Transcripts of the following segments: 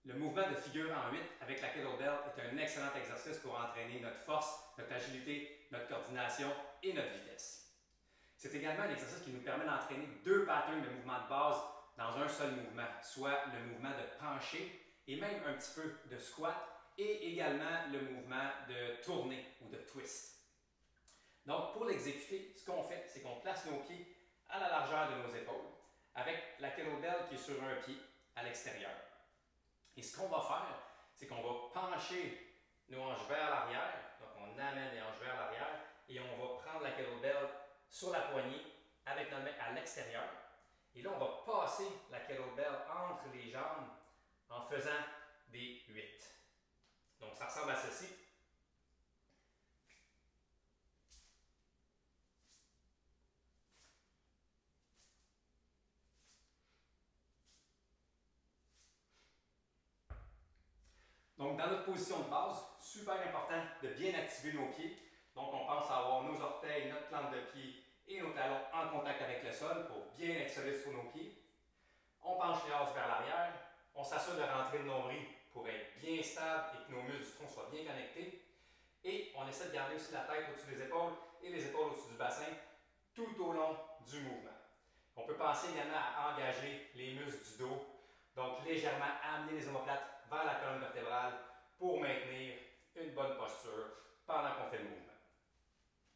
Le mouvement de figure en 8 avec la kettlebell est un excellent exercice pour entraîner notre force, notre agilité, notre coordination et notre vitesse. C'est également un exercice qui nous permet d'entraîner deux patterns de mouvement de base dans un seul mouvement, soit le mouvement de pencher et même un petit peu de squat et également le mouvement de tournée ou de twist. Donc pour l'exécuter, ce qu'on fait, c'est qu'on place nos pieds à la largeur de nos épaules avec la kettlebell qui est sur un pied à l'extérieur. Et ce qu'on va faire, c'est qu'on va pencher nos hanches vers l'arrière, donc on amène les hanches vers l'arrière et on va prendre la kettlebell sur la poignée avec notre main à l'extérieur. Et là, on va passer la kettlebell entre les jambes en faisant des 8. Donc ça ressemble à ceci. Donc, dans notre position de base, super important de bien activer nos pieds. Donc, on pense à avoir nos orteils, notre plante de pied et nos talons en contact avec le sol pour bien être solide sur nos pieds. On penche les hanches vers l'arrière. On s'assure de rentrer le nombril pour être bien stable et que nos muscles du tronc soient bien connectés. Et on essaie de garder aussi la tête au-dessus des épaules et les épaules au-dessus du bassin tout au long du mouvement. On peut penser également à engager les muscles du dos. Donc, légèrement amener les omoplates vers la colonne vertébrale pour maintenir une bonne posture pendant qu'on fait le mouvement.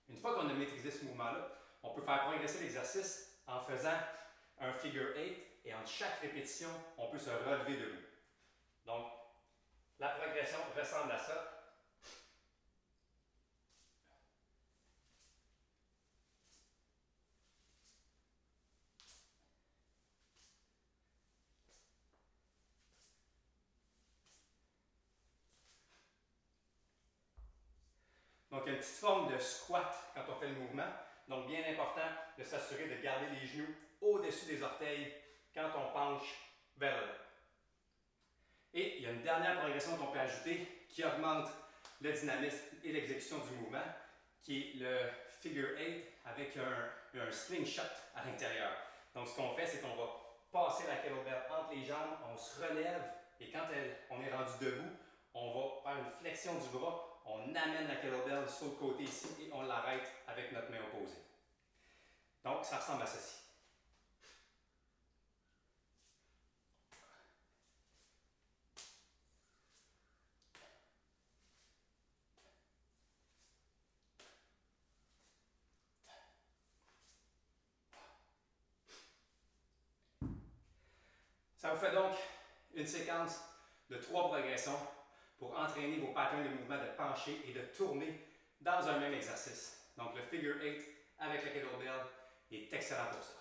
Une fois qu'on a maîtrisé ce mouvement-là, on peut faire progresser l'exercice en faisant un figure 8 et entre chaque répétition, on peut se relever debout. Donc, la progression ressemble à ça. Donc, une petite forme de squat quand on fait le mouvement. Donc, bien important de s'assurer de garder les genoux au-dessus des orteils quand on penche vers le bas. Et il y a une dernière progression qu'on peut ajouter qui augmente le dynamisme et l'exécution du mouvement, qui est le figure 8 avec un slingshot à l'intérieur. Donc, ce qu'on fait, c'est qu'on va passer la kettlebell entre les jambes, on se relève et quand on est rendu debout, on va faire une flexion du bras. On amène la kettlebell sur le côté ici et on l'arrête avec notre main opposée. Donc, ça ressemble à ceci. Ça vous fait donc une séquence de 3 progressions pour entraîner vos patterns de mouvement de pencher et de tourner dans un même exercice. Donc, le figure 8 avec la kettlebell est excellent pour ça.